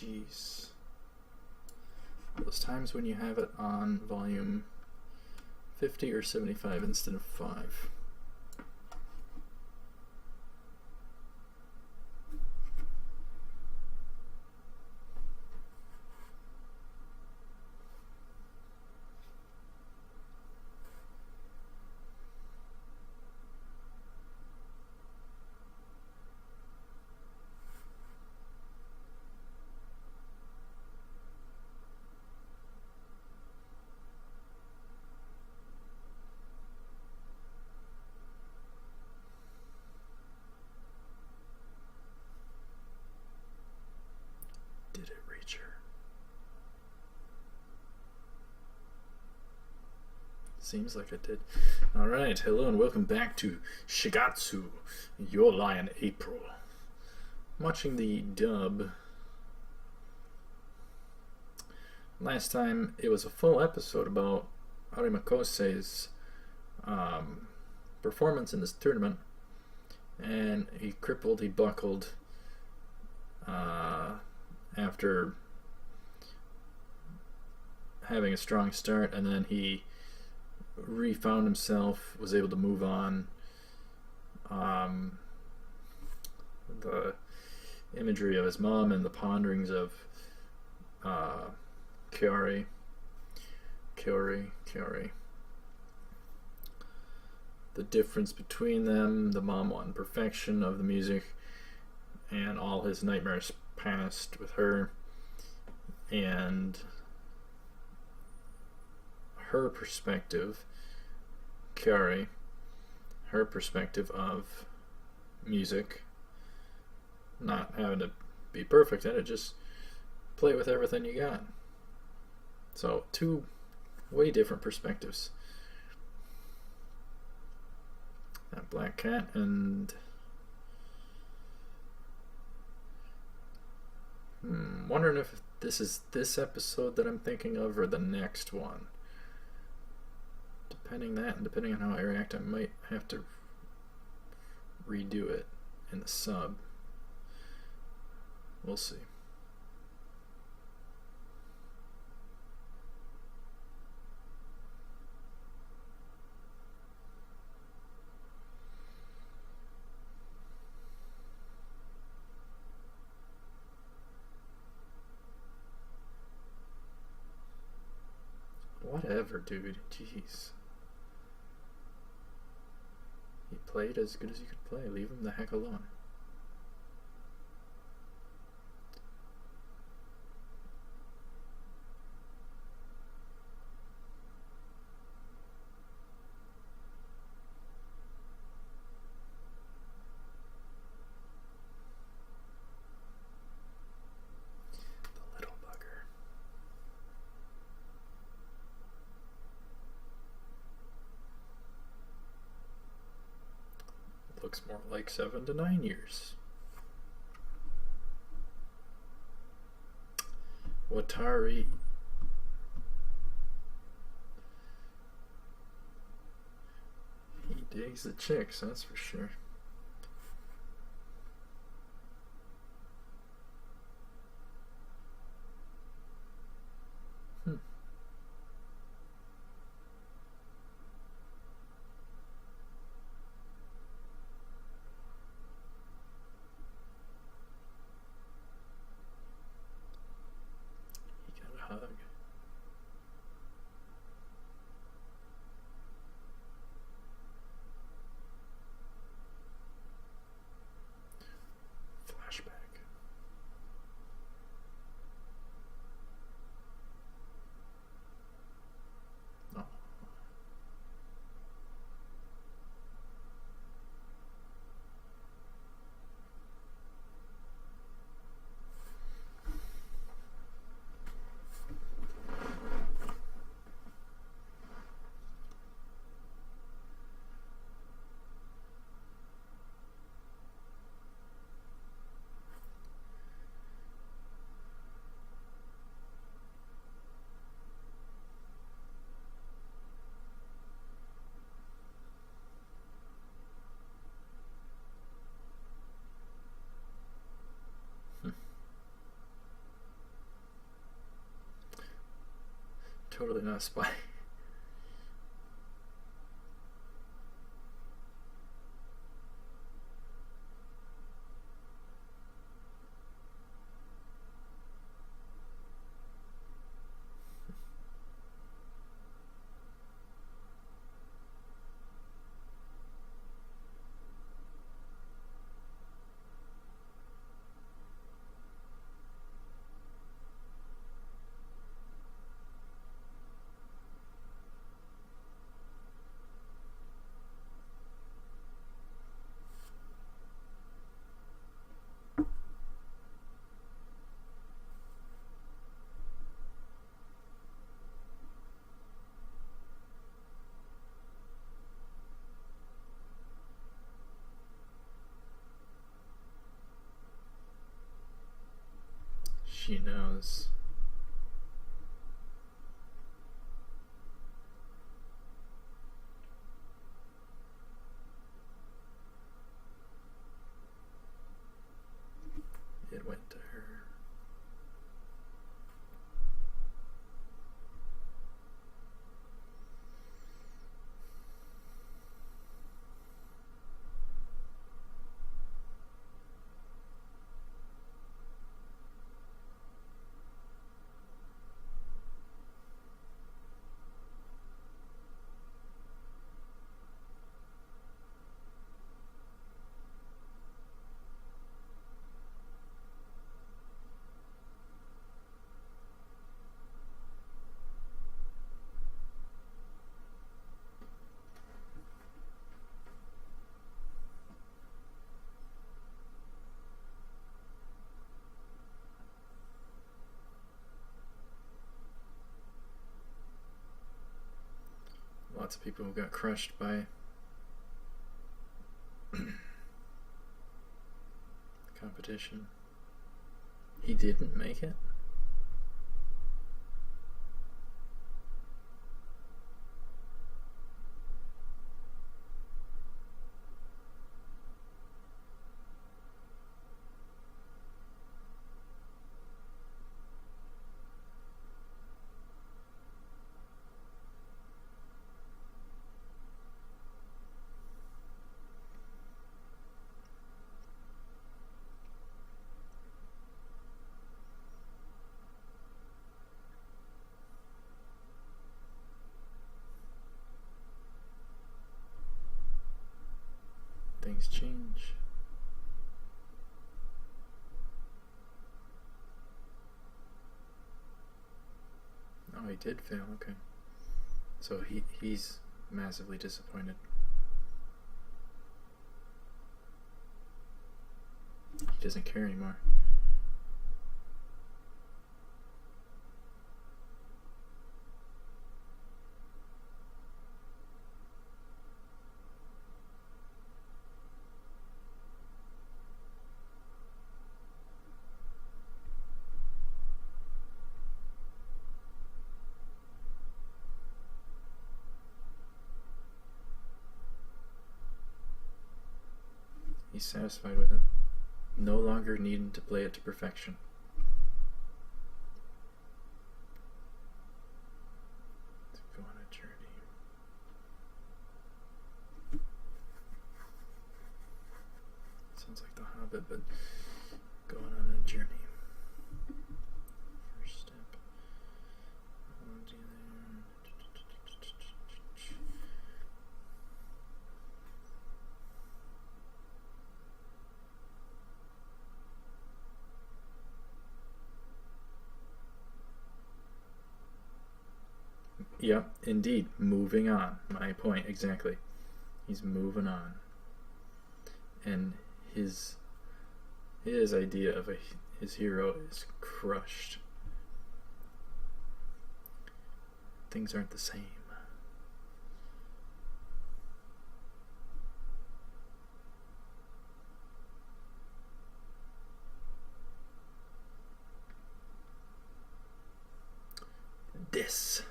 jeez. Those times when you have it on volume 50 or 75 instead of 5. Did it reach her? Seems like it did. Alright, hello and welcome back to Shigatsu, Your Lion April. I'm watching the dub. Last time it was a full episode about Arima Kousei's performance in this tournament, and he buckled after having a strong start, and then he refound himself, was able to move on. The imagery of his mom and the ponderings of kaori. The difference between them, the mom wanting perfection of the music, and all his nightmares past with her, and her perspective, kaori, her perspective of music, not having to be perfect at it, just play with everything you got. So two way different perspectives. That black cat, and wondering if this is this episode that I'm thinking of or the next one. Depending on how I react, I might have to redo it in the sub. We'll see. Whatever, dude. Jeez. He played as good as he could play. Leave him the heck alone. Looks more like 7 to 9 years. Watari. He digs the chicks, that's for sure. Hug. Totally not a spy. She knows. It went to her. Lots of people who got crushed by competition. He didn't make it? Things change. Oh, he did fail, okay. So he's massively disappointed. He doesn't care anymore. He's satisfied with it. No longer needing to play it to perfection. Let's go on a journey. Sounds like The Hobbit, but going on a journey. First step. Yep, indeed. Moving on. My point, exactly. He's moving on. And his idea of his hero is crushed. Things aren't the same. This.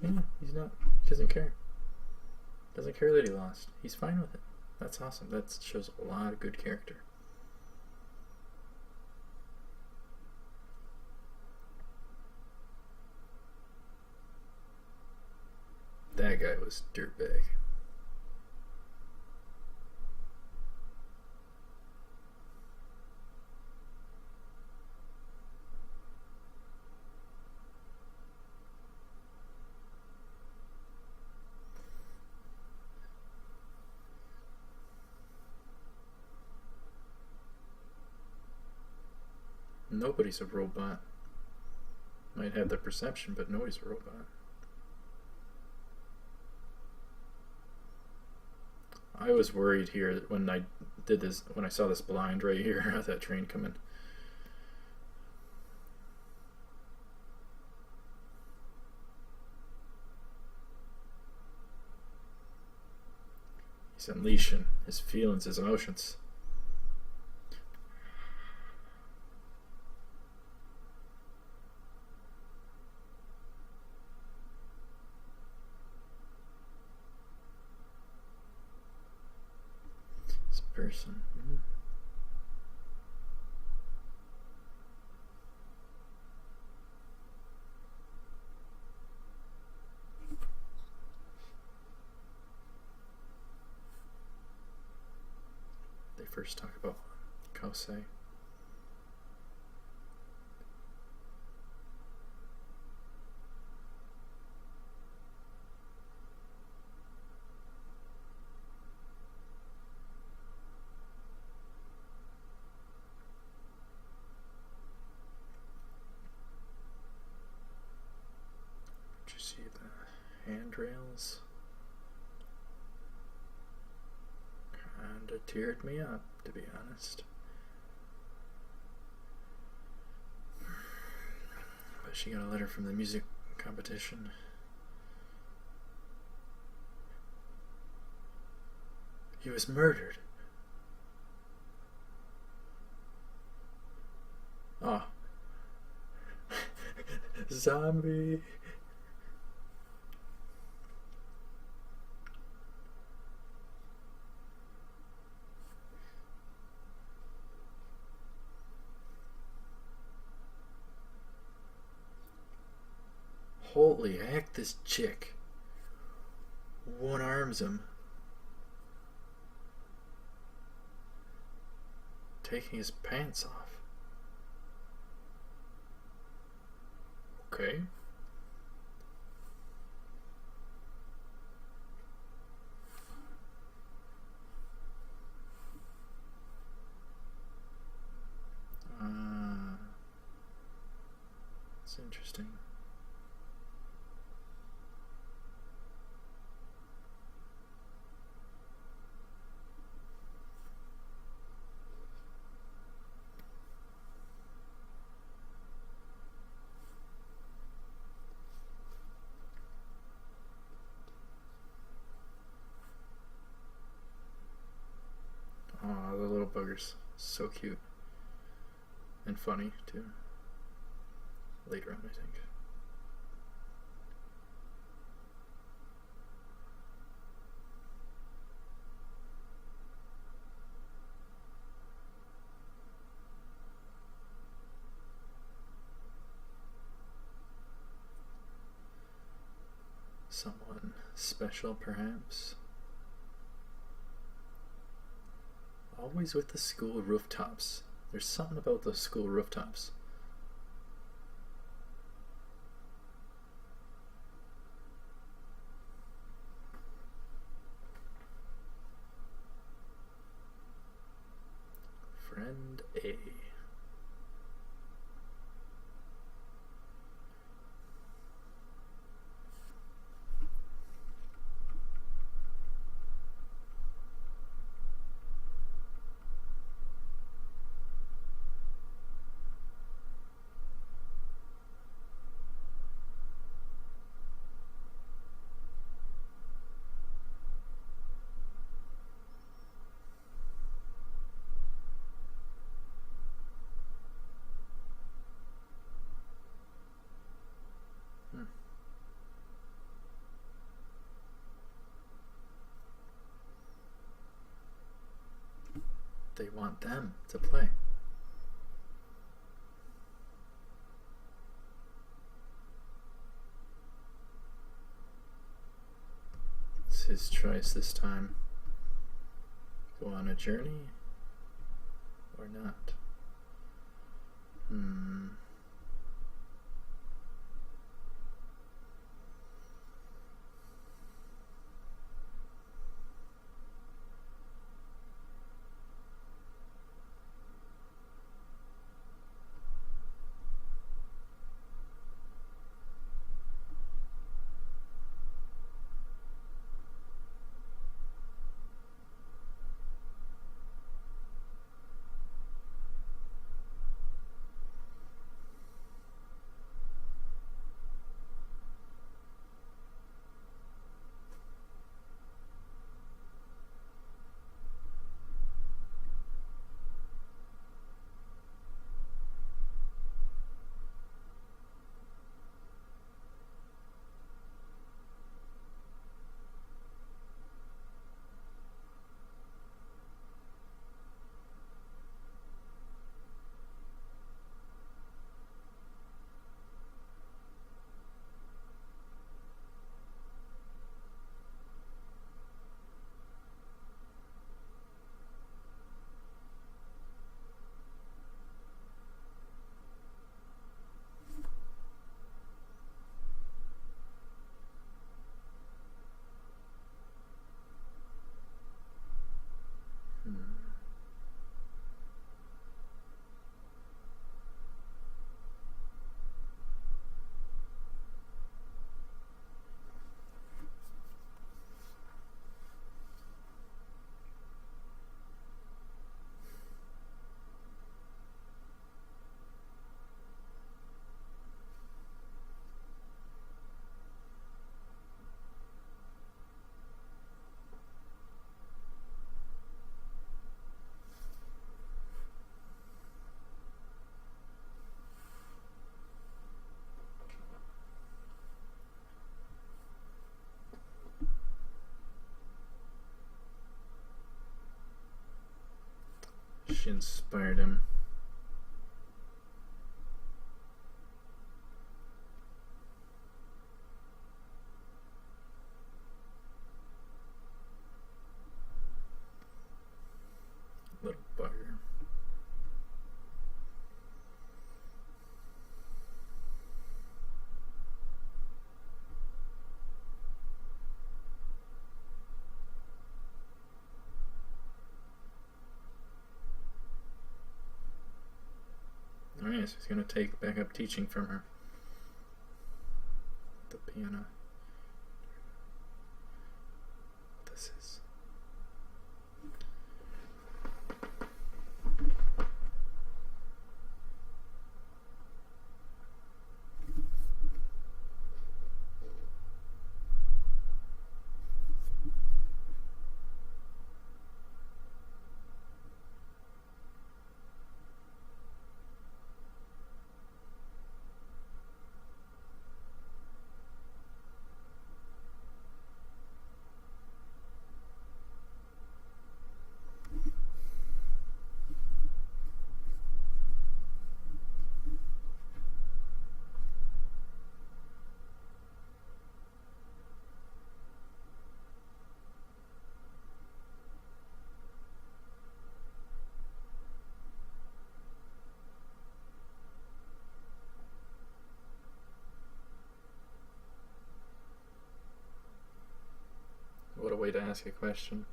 Yeah, he doesn't care. Doesn't care that he lost. He's fine with it. That's awesome. That shows a lot of good character. That guy was dirtbag. Nobody's a robot. Might have the perception, but nobody's a robot. I was worried here when I did this, when I saw this blind right here at that train coming. He's unleashing his feelings, his emotions. This person. They first talk about kousei. Did you see the handrails? Kinda teared me up, to be honest. But she got a letter from the music competition. He was murdered. Oh. Zombie. Holy heck, this chick one arms him, taking his pants off. Okay. It's interesting. Aw, the little buggers. So cute. And funny, too. Later on, I think. Someone special, perhaps? Always with the school rooftops. There's something about those school rooftops. Friend A. they want them to play. It's his choice this time. Go on a journey or not? She inspired him. Little bugger. Alright, so he's going to take back up teaching from her. The piano. This is. What a way to ask a question.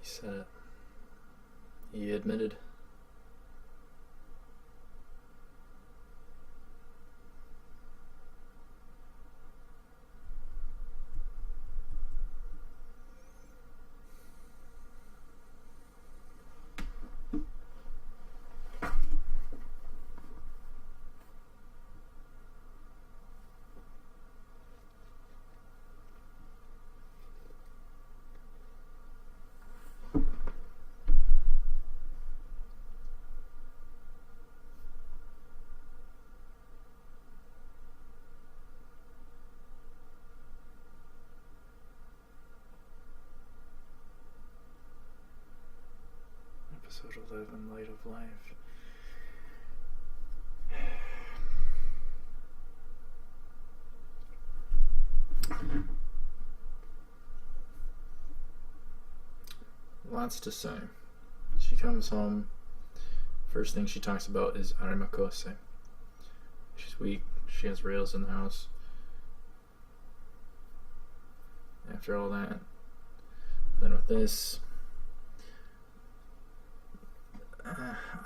He said it. He admitted. Episode 11, Light of Life. Lots to say. She comes home. First thing she talks about is kousei. She's weak. She has rails in the house. After all that, then with this,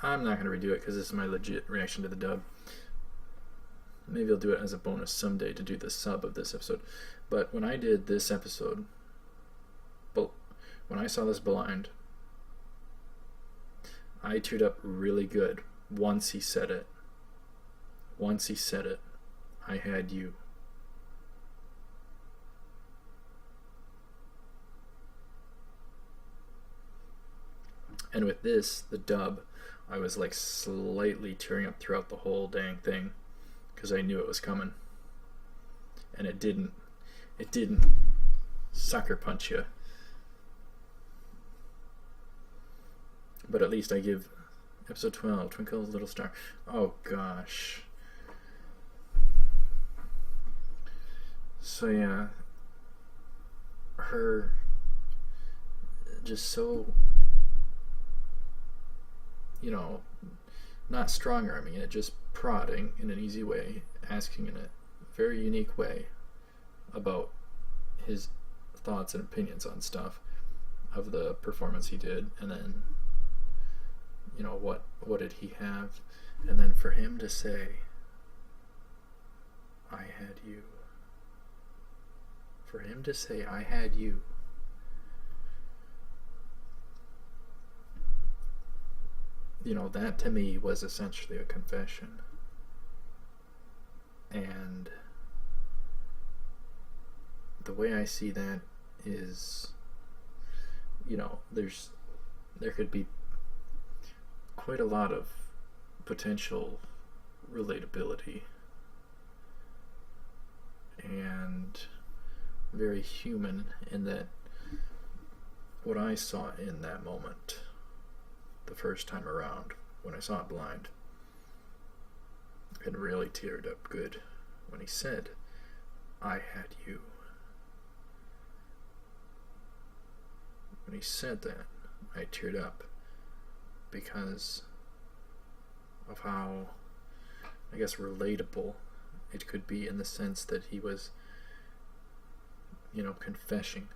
I'm not going to redo it because this is my legit reaction to the dub. Maybe I'll do it as a bonus someday to do the sub of this episode. But when I did this episode, when I saw this blind, I teared up really good once he said it. Once he said it, I had you. And with this, the dub, I was like slightly tearing up throughout the whole dang thing because I knew it was coming. And it didn't sucker punch you. But at least I give episode 12, Twinkle Little Star. Oh gosh. So yeah, her just so, you know, not strong arming it, just prodding in an easy way, asking in a very unique way about his thoughts and opinions on stuff of the performance he did, and then, you know, what did he have, and then for him to say, I had you. For him to say, I had you. You know, that to me was essentially a confession. And the way I see that is, you know, there could be quite a lot of potential relatability and very human in that what I saw in that moment the first time around when I saw it blind, and really teared up good when he said, I had you. When he said that, I teared up because of how, I guess, relatable it could be, in the sense that he was, you know, confessing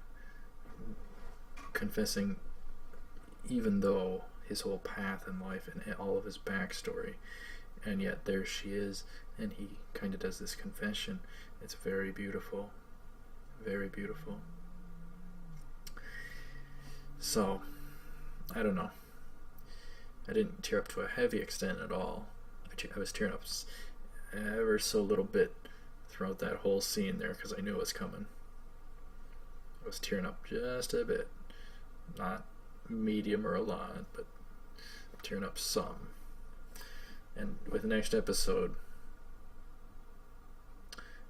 even though his whole path in life and all of his backstory, and yet there she is, and he kind of does this confession. It's very beautiful, very beautiful. So I don't know, I didn't tear up to a heavy extent at all. I was tearing up ever so little bit throughout that whole scene there because I knew it was coming. I was tearing up just a bit, not medium or a lot, but tearing up some. And with the next episode,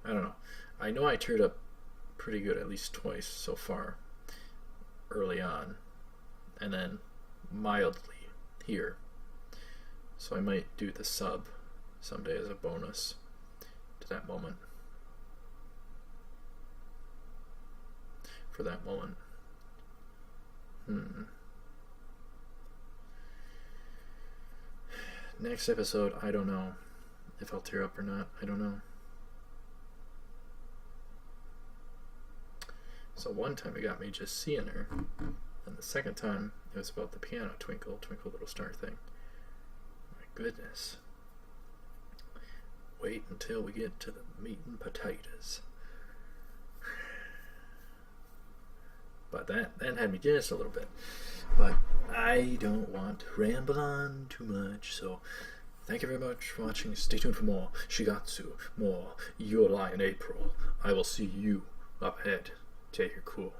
I don't know, I know I teared up pretty good at least twice so far early on, and then mildly here. So I might do the sub someday as a bonus to that moment. For that moment. Next episode, I don't know if I'll tear up or not. I don't know. So one time it got me just seeing her, and the second time, it was about the piano Twinkle, Twinkle Little Star thing. My goodness. Wait until we get to the meat and potatoes. But that had me just a little bit. But I don't want to ramble on too much, so thank you very much for watching. Stay tuned for more Shigatsu, more Your Lie in April. I will see you up ahead. Take it cool.